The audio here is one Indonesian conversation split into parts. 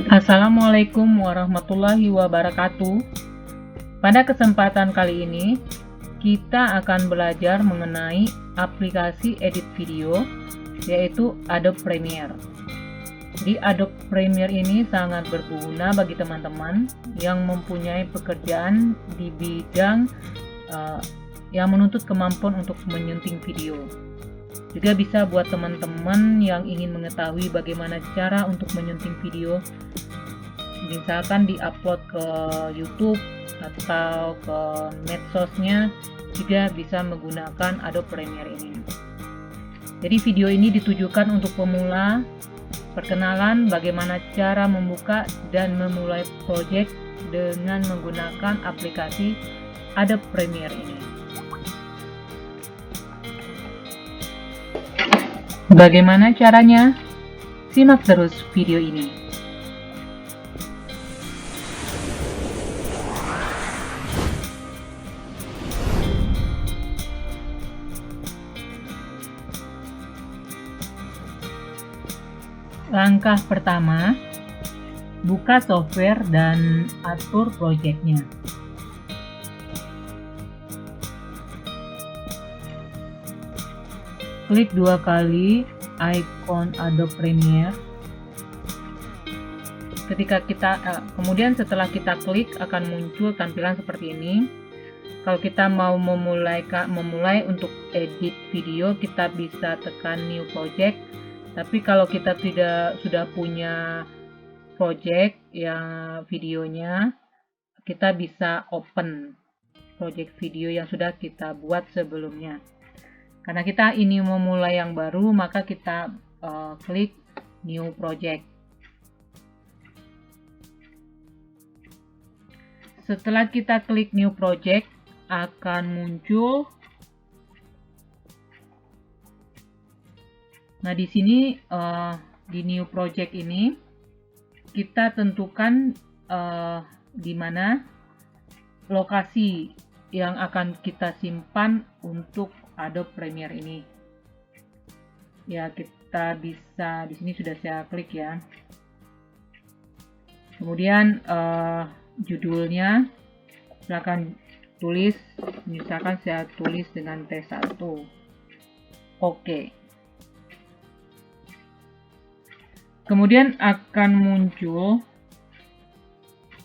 Assalamualaikum warahmatullahi wabarakatuh. Pada kesempatan kali ini, kita akan belajar mengenai aplikasi edit video, yaitu Adobe Premiere. Di Adobe Premiere ini sangat berguna bagi teman-teman yang mempunyai pekerjaan di bidang yang menuntut kemampuan untuk menyunting video. Juga bisa buat teman-teman yang ingin mengetahui bagaimana cara untuk menyunting video, misalkan di-upload ke YouTube atau ke medsosnya, juga bisa menggunakan Adobe Premiere ini. Jadi video ini ditujukan untuk pemula, perkenalan bagaimana cara membuka dan memulai project dengan menggunakan aplikasi Adobe Premiere ini. Bagaimana caranya? Simak terus video ini. Langkah pertama, buka software dan atur projectnya. Klik 2 kali icon Adobe Premiere. Kemudian setelah kita klik akan muncul tampilan seperti ini. Kalau kita mau memulai untuk edit video, kita bisa tekan new project. Tapi kalau kita sudah punya project yang videonya, kita bisa open project video yang sudah kita buat sebelumnya. Karena kita ini memulai yang baru, maka kita klik new project. Setelah kita klik new project, akan muncul. Nah, di sini di new project ini kita tentukan di mana lokasi yang akan kita simpan untuk Adobe Premiere ini. Ya, kita bisa di sini sudah saya klik ya. Kemudian judulnya silakan tulis, misalkan saya tulis dengan T1. Oke. Kemudian akan muncul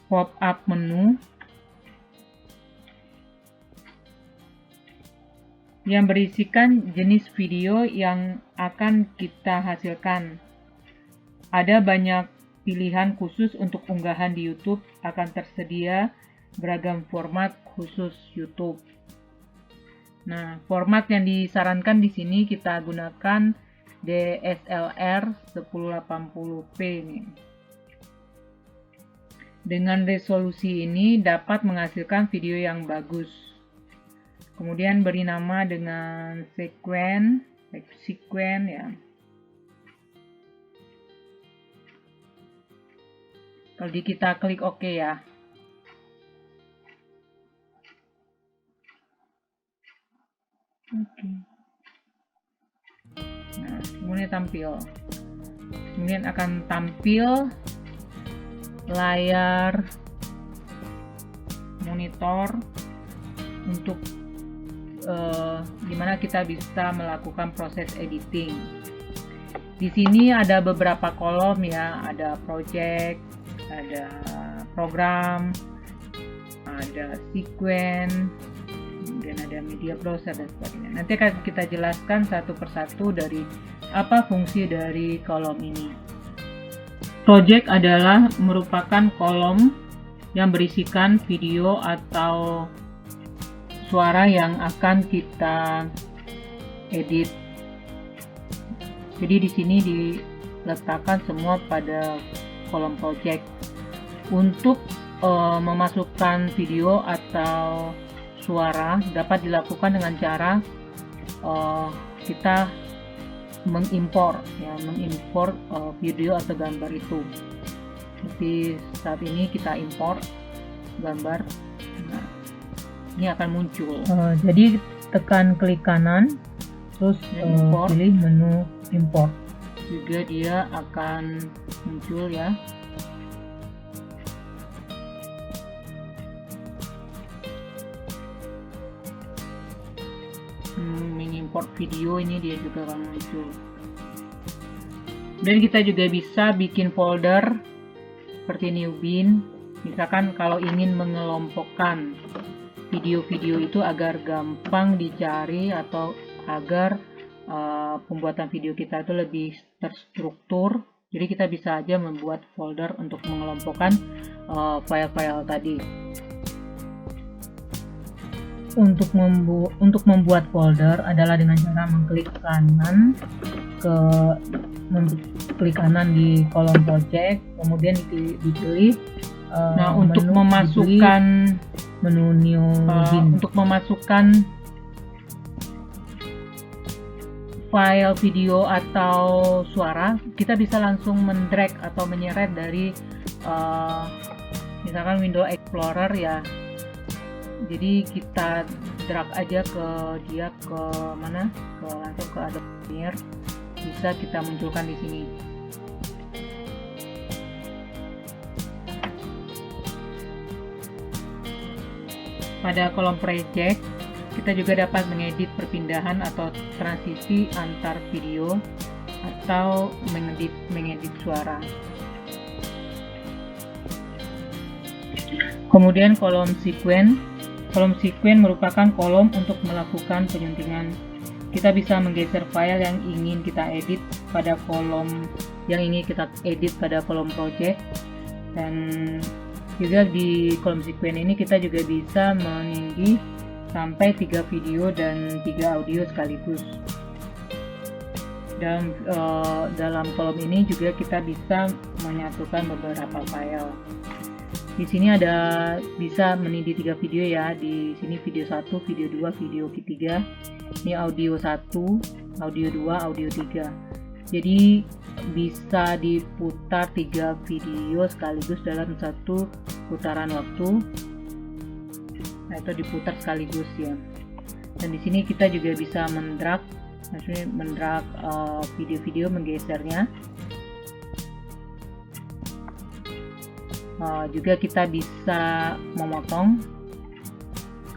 pop-up menu yang berisikan jenis video yang akan kita hasilkan. Ada banyak pilihan khusus untuk unggahan di YouTube, akan tersedia beragam format khusus YouTube. Nah, format yang disarankan di sini kita gunakan DSLR 1080p nih. Dengan resolusi ini dapat menghasilkan video yang bagus. Kemudian beri nama dengan sequence ya. Kalau kita klik OK ya. Oke. Nah, kemudian kemudian akan tampil layar monitor untuk dimana kita bisa melakukan proses editing. Di sini ada beberapa kolom ya, ada project, ada program, ada sequence, kemudian ada media browser dan sebagainya. Nanti akan kita jelaskan satu persatu dari apa fungsi dari kolom ini. Project adalah merupakan kolom yang berisikan video atau suara yang akan kita edit. Jadi di sini diletakkan semua pada kolom project. Untuk memasukkan video atau suara dapat dilakukan dengan cara kita mengimpor video atau gambar itu. Seperti saat ini kita impor gambar. Nah, ini akan muncul. Jadi tekan klik kanan, terus pilih menu import. Juga dia akan muncul ya. import video, ini dia juga akan muncul. Dan kita juga bisa bikin folder seperti new bin. Misalkan kalau ingin mengelompokkan video-video itu agar gampang dicari atau agar pembuatan video kita itu lebih terstruktur, jadi kita bisa aja membuat folder untuk mengelompokkan file-file tadi. Untuk membuat folder adalah dengan cara mengklik kanan di kolom project, kemudian dipilih untuk memasukkan menu new bin. Untuk memasukkan file video atau suara, kita bisa langsung mendrag atau menyeret dari misalkan Windows Explorer ya. Jadi kita drag aja langsung ke Adobe Premiere, bisa kita munculkan di sini. Pada kolom project, kita juga dapat mengedit perpindahan atau transisi antar video atau mengedit suara. Kemudian kolom sequence. Kolom sequence merupakan kolom untuk melakukan penyuntingan. Kita bisa menggeser file yang ingin kita edit pada kolom project, dan juga di kolom sequence ini kita juga bisa meninggi sampai 3 video dan 3 audio sekaligus. Dalam kolom ini juga kita bisa menyatukan beberapa file. Di sini bisa menindih 3 video ya. Di sini video 1, video 2, video ketiga. Ini audio 1, audio 2, audio 3. Jadi bisa diputar 3 video sekaligus dalam satu putaran waktu. Nah, itu diputar sekaligus ya. Dan di sini kita juga bisa mendrag video-video, menggesernya. Juga kita bisa memotong.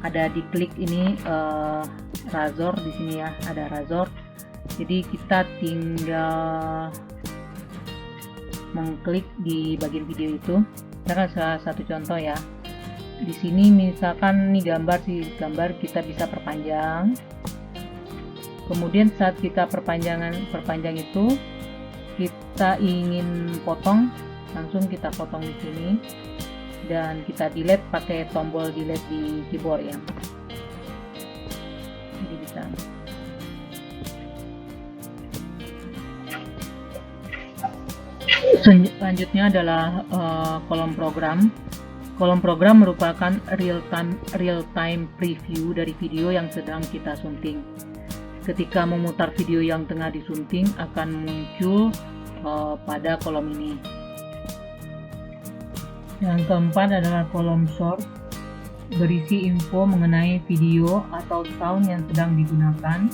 Ada di klik ini razor di sini ya, ada razor. Jadi kita tinggal mengklik di bagian video itu. Misalkan salah satu contoh ya. Di sini misalkan ini gambar kita bisa perpanjang. Kemudian saat kita perpanjang itu, kita ingin potong, langsung kita potong di sini dan kita delete pakai tombol delete di keyboard ya. Jadi bisa. Selanjutnya adalah kolom program. Kolom program merupakan real-time preview dari video yang sedang kita sunting. Ketika memutar video yang tengah disunting akan muncul pada kolom ini. Yang keempat adalah kolom source, berisi info mengenai video atau sound yang sedang digunakan.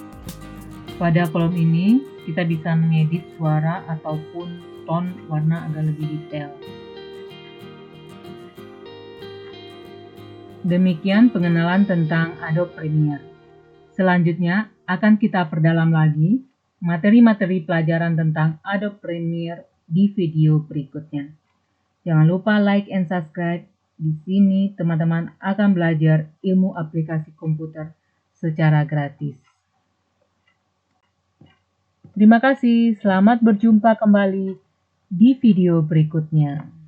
Pada kolom ini kita bisa mengedit suara ataupun tone warna agar lebih detail. Demikian pengenalan tentang Adobe Premiere. Selanjutnya akan kita perdalam lagi materi-materi pelajaran tentang Adobe Premiere di video berikutnya. Jangan lupa like and subscribe. Di sini teman-teman akan belajar ilmu aplikasi komputer secara gratis. Terima kasih, selamat berjumpa kembali di video berikutnya.